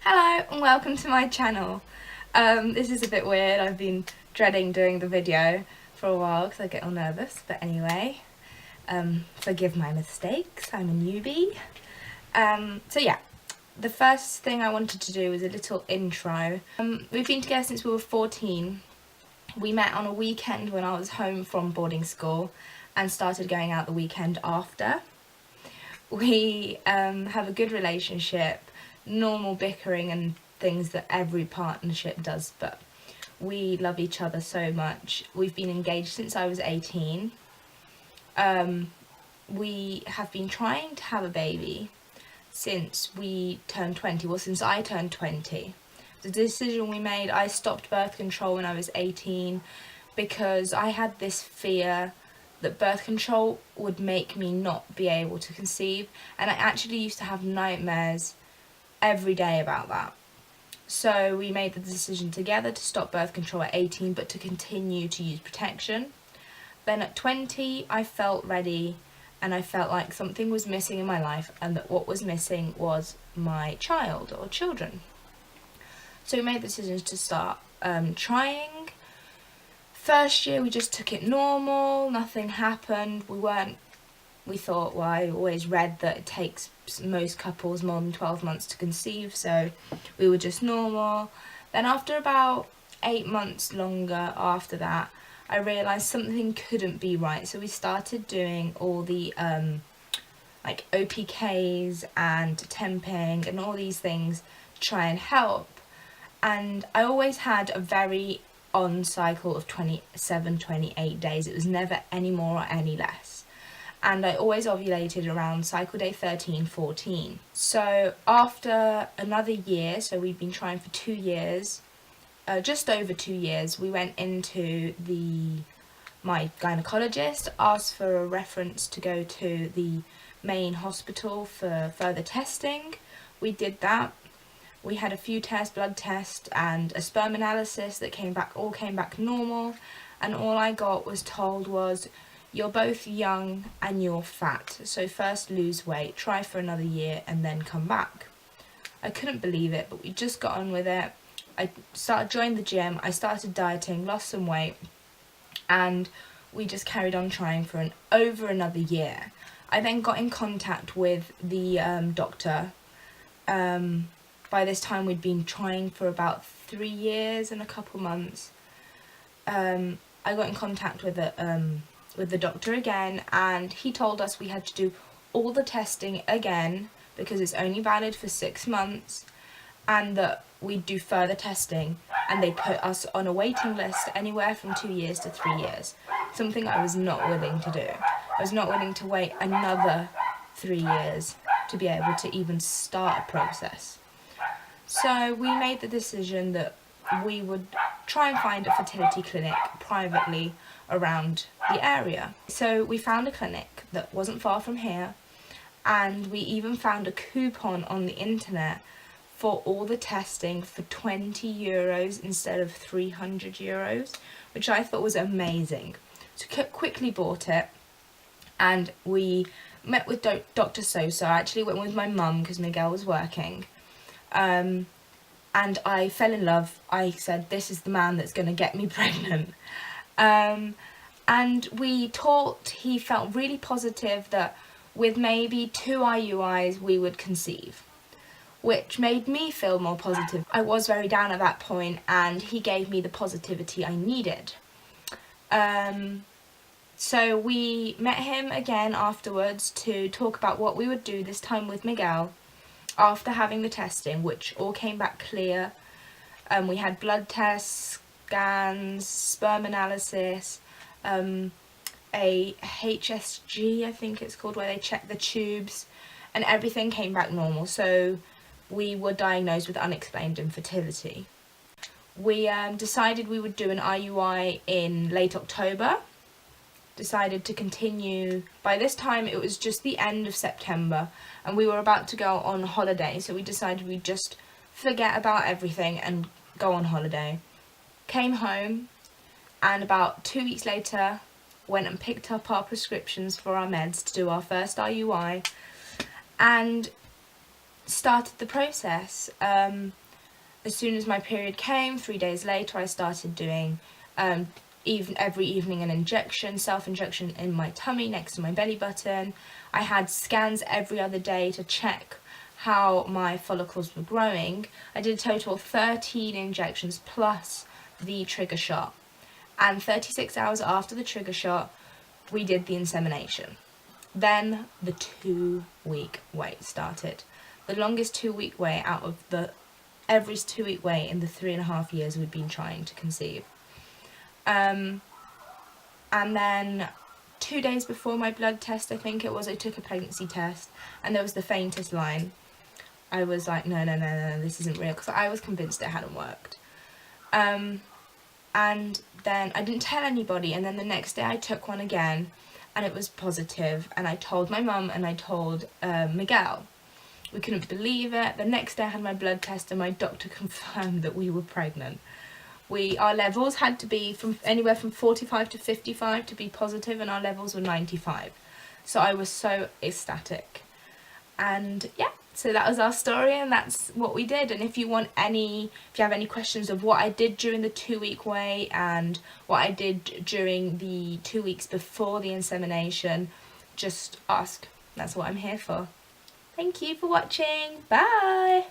Hello and welcome to my channel. This is a bit weird. I've been dreading doing the video for a while because I get all nervous, but anyway, forgive my mistakes, I'm a newbie. So yeah, the first thing I wanted to do was a little intro. We've been together since we were 14. We met on a weekend when I was home from boarding school and started going out the weekend after. We have a good relationship, normal bickering and things that every partnership does, but we love each other so much. We've been engaged since I was 18. We have been trying to have a baby since we turned 20, well since I turned 20. The decision we made, I stopped birth control when I was 18 because I had this fear that birth control would make me not be able to conceive, and I actually used to have nightmares every day about that. So we made the decision together to stop birth control at 18 but to continue to use protection. Then at 20 I felt ready and I felt like something was missing in my life, and that what was missing was my child or children. So we made the decision to start trying. First year we just took it normal, nothing happened. We thought, well, I always read that it takes most couples more than 12 months to conceive, so we were just normal. Then after about 8 months longer after that, I realised something couldn't be right, so we started doing all the like OPKs and temping and all these things to try and help. And I always had a very on cycle of 27, 28 days. It was never any more or any less. And I always ovulated around cycle day 13, 14. So after another year, so we'd been trying for 2 years, just over 2 years, we went into my gynecologist, asked for a reference to go to the main hospital for further testing. We did that. We had a few tests, blood tests and a sperm analysis that all came back normal, and all I got was told was, you're both young and you're fat, so first lose weight, try for another year and then come back. I couldn't believe it, but we just got on with it. I joined the gym, I started dieting, lost some weight, and we just carried on trying for over another year. I then got in contact with the doctor. By this time we'd been trying for about 3 years and a couple months. I got in contact with the doctor again, and he told us we had to do all the testing again because it's only valid for 6 months, and that we'd do further testing, and they put us on a waiting list anywhere from 2 years to 3 years, something I was not willing to do. I was not willing to wait another 3 years to be able to even start a process. So we made the decision that we would try and find a fertility clinic privately around the area. So we found a clinic that wasn't far from here, and we even found a coupon on the internet for all the testing for €20 instead of €300, which I thought was amazing. So quickly bought it, and we met with Dr. Sosa. I actually went with my mum because Miguel was working. And I fell in love. I said, this is the man that's going to get me pregnant. And we talked. He felt really positive that with maybe 2 IUIs we would conceive, which made me feel more positive. I was very down at that point, and he gave me the positivity I needed. So we met him again afterwards to talk about what we would do this time with Miguel after having the testing, which all came back clear. We had blood tests, scans, sperm analysis, a HSG I think it's called, where they check the tubes, and everything came back normal. So we were diagnosed with unexplained infertility. We decided we would do an IUI in late October. Decided to continue. By this time it was just the end of September and we were about to go on holiday, so we decided we'd just forget about everything and go on holiday. Came home, and about 2 weeks later went and picked up our prescriptions for our meds to do our first IUI, and started the process. As soon as my period came, 3 days later, I started doing even every evening an injection, self-injection in my tummy next to my belly button. I had scans every other day to check how my follicles were growing. I did a total of 13 injections plus the trigger shot. And 36 hours after the trigger shot, we did the insemination. Then the 2-week wait started. The longest 2-week wait out of the every 2-week wait in the 3.5 years we'd been trying to conceive. And then 2 days before my blood test, I think it was, I took a pregnancy test, and there was the faintest line. I was like, no, this isn't real, because I was convinced it hadn't worked. And then I didn't tell anybody, and then the next day I took one again, and it was positive, and I told my mum and I told Miguel. We couldn't believe it. The next day I had my blood test and my doctor confirmed that we were pregnant. Our levels had to be from anywhere from 45 to 55 to be positive, and our levels were 95. So I was so ecstatic. And yeah, so that was our story, and that's what we did. And if you have any questions of what I did during the 2-week wait and what I did during the 2 weeks before the insemination, just ask. That's what I'm here for. Thank you for watching. Bye.